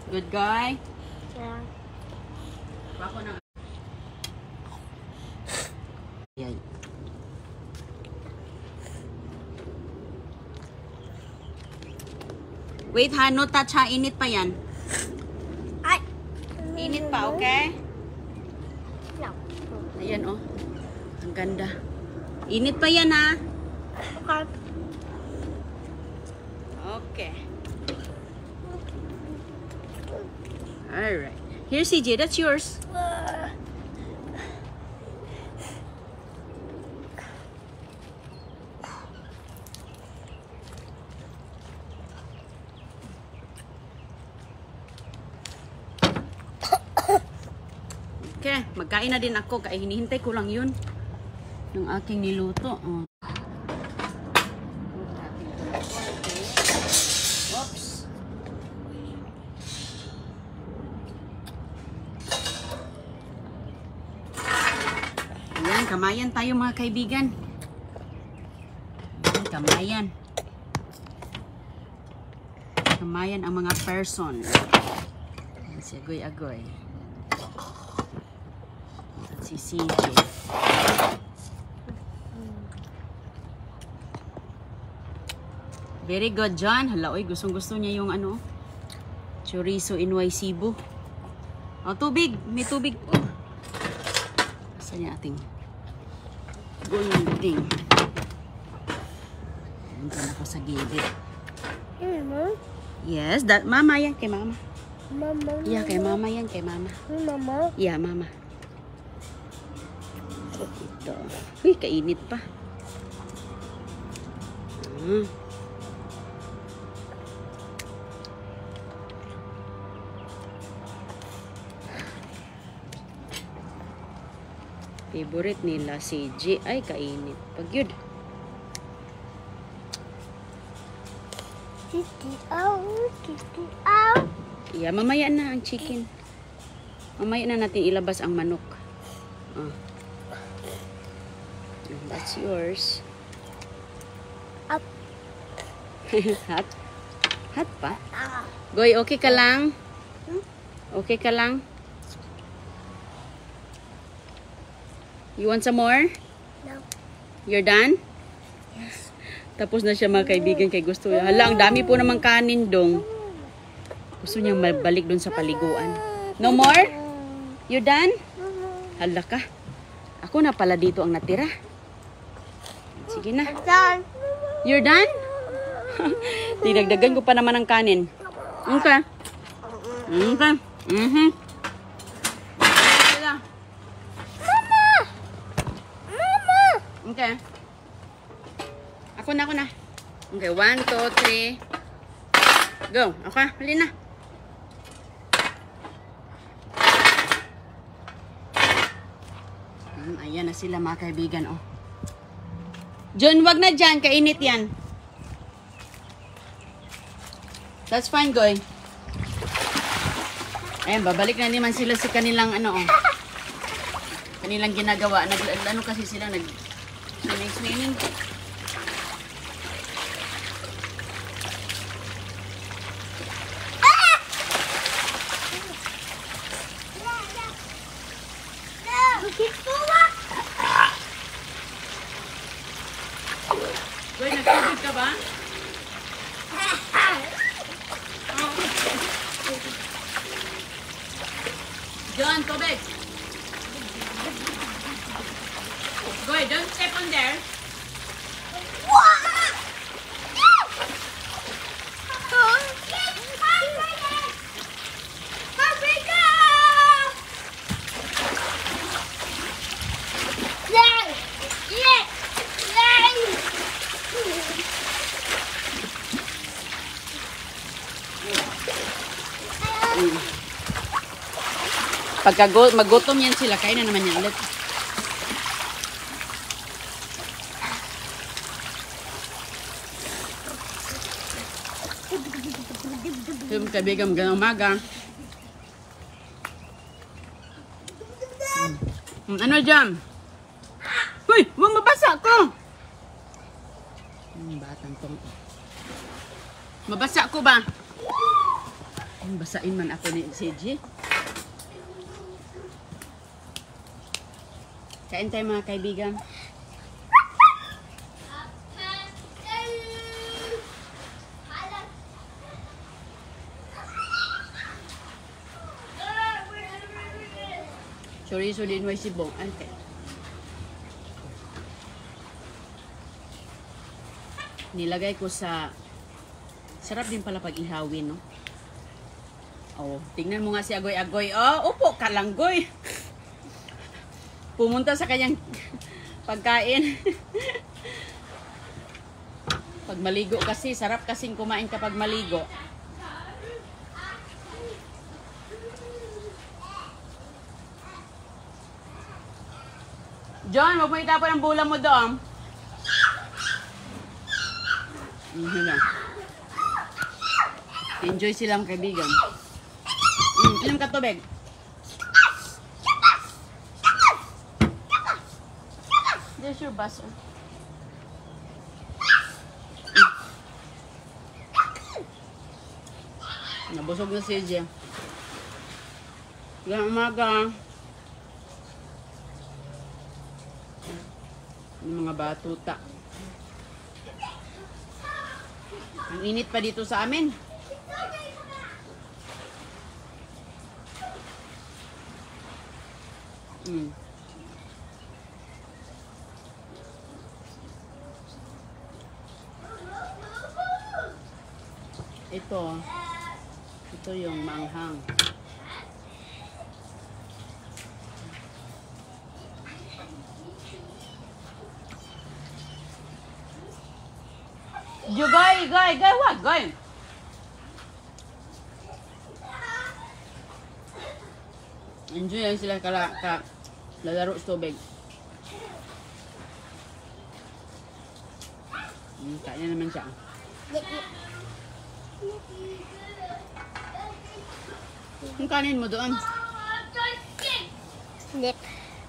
Good guy? Yeah. Bako na. Yay. Wait ha, no touch ha. Init pa yan. Ay! Init pa, okay? No. Ayan oh. Ang ganda. Init pa yan ha. Okay. Okay. Alright. Here, CJ, that's yours. Okay, magkain na din ako. Kaya hinihintay ko lang yun. Yung aking niluto. Oh. Oops. Ayan, kamayan tayo mga kaibigan. Ayan, kamayan. Kamayan ang mga person. Ayan, si Agoy-Agoy. At si CJ. Very good, John. Hala, oy, gustong-gusto niya yung ano, chorizo Inoy Cebu. Oh, tubig. May tubig. Oh. Saan niya ating gulunding? Nandiyan ako sa gilid. Mama? Yes, that mama yan kay mama. Mama? Yeah, kay mama yan, kay mama. Mama? Yeah, mama. Ito. Uy, kainit pa. Favorite nila si G. Ay, kainit. Pag yun. Titi, ow. Titi, ow. Yeah, mamaya na ang chicken. Mamaya na natin ilabas ang manok. Oh. That's yours. Up. Hot? Hot pa? Goy, okay ka lang? Okay ka lang? You want some more? No. You're done? Yes. Tapos na siya mga kaibigan kay gusto. Hala, ang dami po namang kanin dong. Gusto niyang mabalik dun sa paliguan. No more? You done? Hala ka. Ako na pala dito ang natira. Sige na. Done. You're done? Dinagdagan ko pa naman ang kanin. Okay. Okay. Mhm. Okay. Ako na. Okay, 1, 2, 3. Go. Okay, hali na. Ayan na sila mga kaibigan, oh. John, wag na dyan. Kainit yan. That's fine, Goy. Ayan, babalik na naman sila sa kanilang, ano, oh. Kanilang ginagawa. Ano kasi sila, swimming. Goy, nagtubig ka ba? John, tubig. Goy, don't step on there. Pagka magutom yan sila, kain na naman yan ulit. Yung kaibigan mga umaga. Ano dyan? Uy! Huwag mabasa ko! Batang tong. Mabasa ko ba? Basain man ako ni CJ. Kain tayo mga kaibigan. Chorizo din may sibong. Ante. Nilagay ko sa... Sarap din pala pag ihawin, no? Oh, tingnan mo nga si Agoy-Agoy. Oh, upo ka lang, Goy. Pumunta sa kanyang pagkain. Pag maligo kasi, sarap kasing kumain kapag maligo. John, huwag mo itapon ang bula mo doon. Enjoy silang kaibigan. Inom ka tubig. There's your bus. Nabusog na si Jem. Yan umaga. Yung mga batuta. Ang init pa dito sa amin. Ito yung manghang. Wag, goy. Enjoy lang sila lalaro sa tubig. Kaya naman siya. Yung kanin mo doon.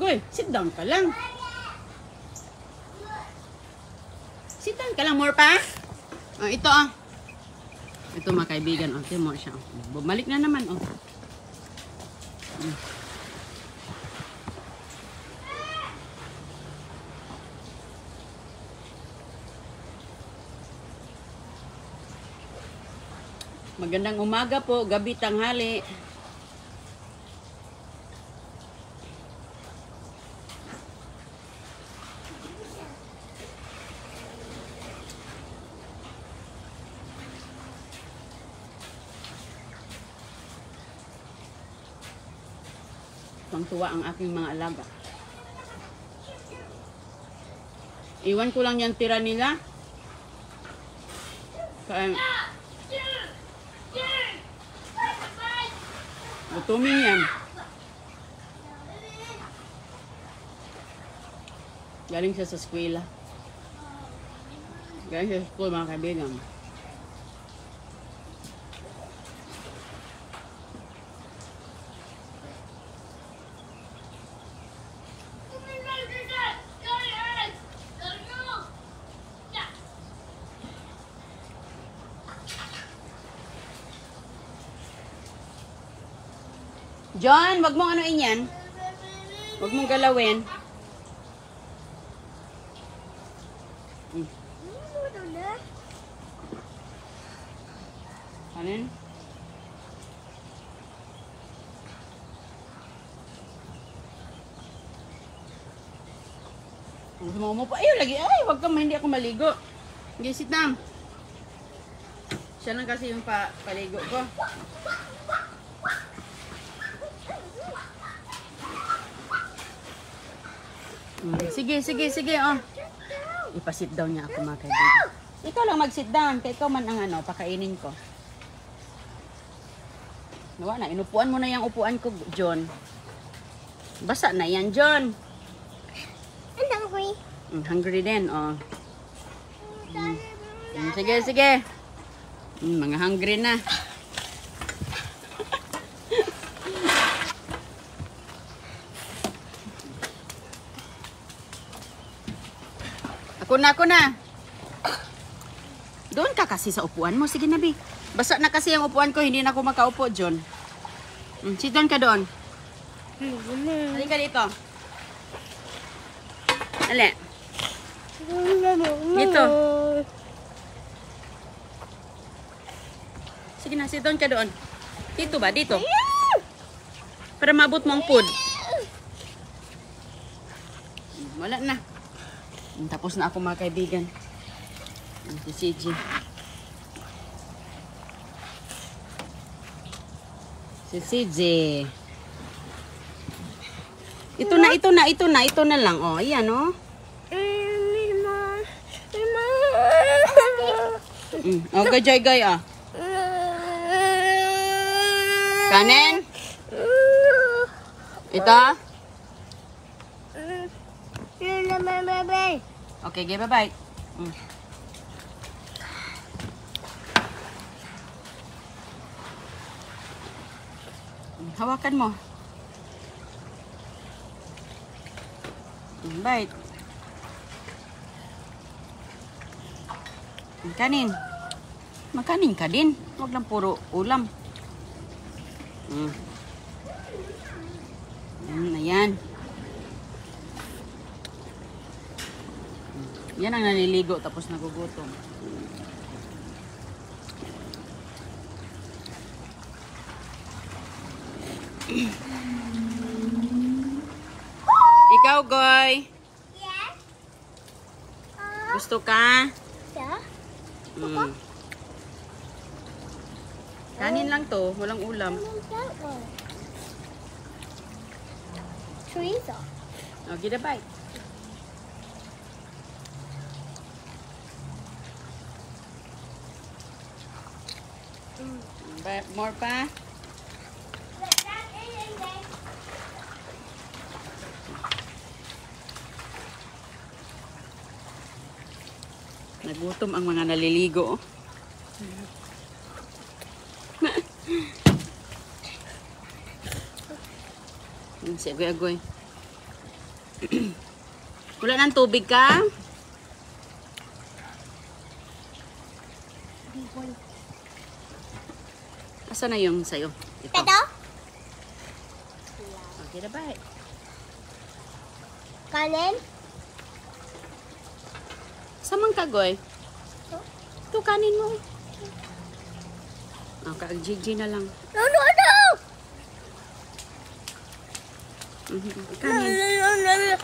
Goy, sit down ka lang. Sit down ka lang, more pa. Oh, ito ah. Ito mga kaibigan, oh, timo siya. Bumalik na naman, oh. Magandang umaga po, gabi, tanghali. Tuwa ang aking mga alaga. Iwan ko lang yung tira nila. Kaya gutumin yan. Galing siya sa eskwela. Galing siya sa school, mga kaibigan. John, wag mong anuin yan. Wag mong galawin. Anin? Gusto mo umupo? Ayaw lagi. Ay, wag ka, hindi ako maligo. Okay, sit down. Siya lang kasi yung paligo ko. Sige, oh. Ipa-sit down niya ako, mga kaibigan. Ikaw lang mag-sit down, kaya ikaw man ang pakainin ko. Nawa na, inupuan mo na yung upuan ko, John. Basa na yan, John. I'm hungry. Hungry din, oh. Sige. Mga hungry na. Ako na. Doon ka kasi sa upuan mo. Sige na, Bi. Basa na kasi ang upuan ko, hindi na ako makaupo, John. Sit down ka doon. Halika dito. Ale. Dito. Sige na, sit down ka doon. Dito ba? Dito. Para maabot mo ang food. Wala na. Tapos na ako mga kaibigan. Si CJ. Si CJ. Ito na lang. Oh, ayan oh. Oh, gay ah. Kanin? Ito? Okay, give a bite. Hawakan mo. Bite. Kanin. Makanin ka din. Huwag lang puro ulam. Ayan. Yan ang naliligo tapos nagugutom. Ikaw, Goy. Yes. Gusto ka? Yeah. Kanin lang to, walang ulam. That one. Chorizo. Oh, get a bite. More pa? Nagutom ang mga naliligo. Si agoy-agoy. Wala ng tubig ka? Asa na yung sayo? Ito. Okay na ba? Kanin? Samang kagoy? Ito kanin mo. Oh, kaag-GG na lang. No, no, no! Kanin.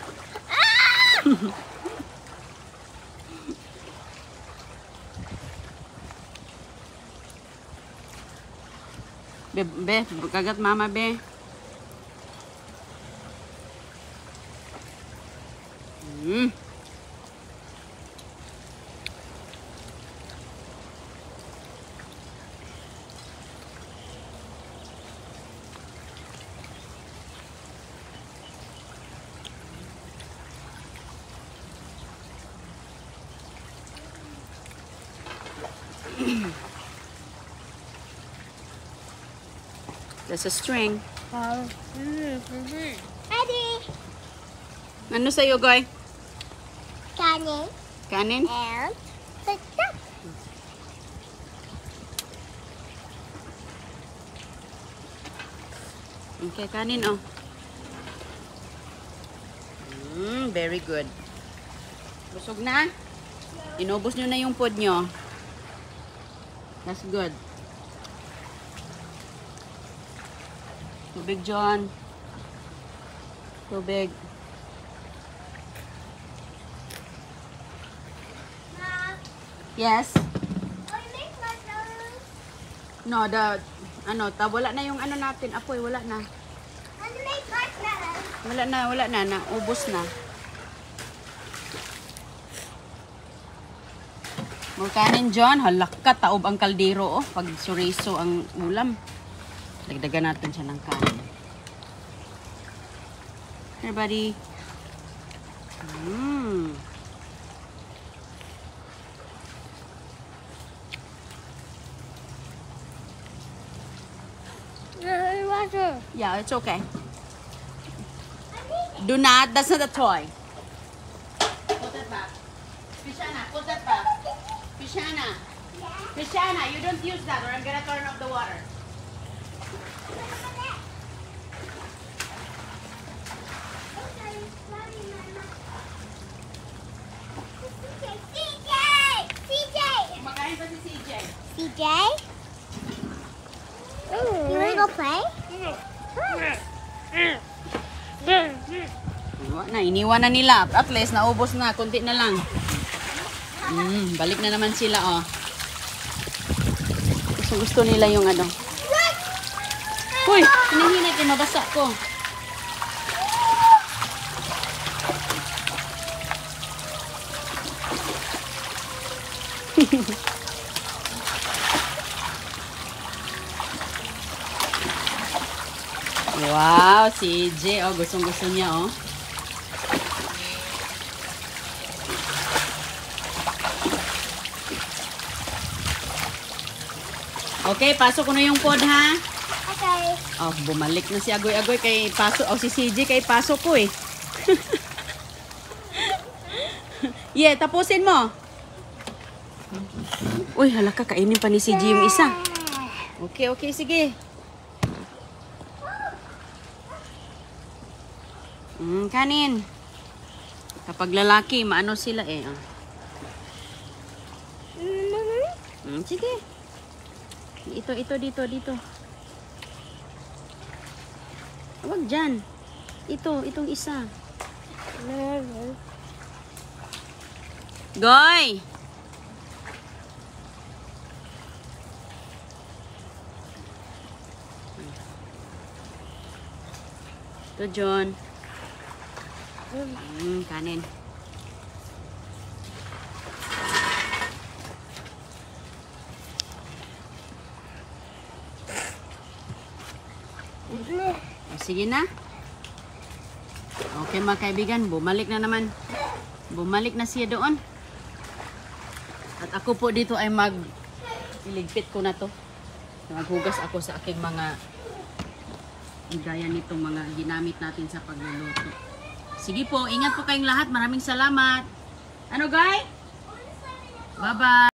Be, kagat mama, be. That's a string. Ready? Ano sa'yo, Goy? Kanin Kanin? and ketchup. Okay, kanin, oh. Very good. Busog na? Inubos nyo na yung food nyo. That's good. Tubig, John. Tubig. Yes? No, wala na yung ano natin. Apoy, wala na. Wala na. Naubos na. More kanin, John. Halak ka, taob ang kaldero, oh. Pag suriso ang ulam. Dagdagan natin siya ng kanin. Here, buddy. Yeah, it's okay. Do not, that's not a toy. Put that back. Pishana, put that back. Pishana. Christiana, you don't use that or I'm gonna turn off the water. Kumakain pa si CJ. CJ? You wanna go play? Iniwan na nila. At least, naubos na. Kunti na lang. Balik na naman sila, oh. Gusto nila yung ano. Uy, hinihinit. Mabasa ko. Wow, si CJ. Oh, gustong-gusto niya, oh. Okay, pasok ko na yung pod, ha? Okay. Oh, bumalik na si Agoy-Agoy kay pasok. Oh, si CJ kay pasok ko, eh. Yeah, tapusin mo. Uy, hala ka, kainin pa ni CJ yung isa. Okay, okay, sige. Kanin. Kapag lalaki, maano sila eh. Sige. Ito, dito. Huwag dyan. Itong isa. Goy! Ito, John. Kanin. Sige na. Okay mga kaibigan, bumalik na naman. Bumalik na siya doon. At ako po dito ay iligpit ko na to. Maghugas ako sa aking mga gaya nitong mga ginamit natin sa pagluluto. Sige po, ingat po kayong lahat. Maraming salamat. Ano, guys? Bye-bye.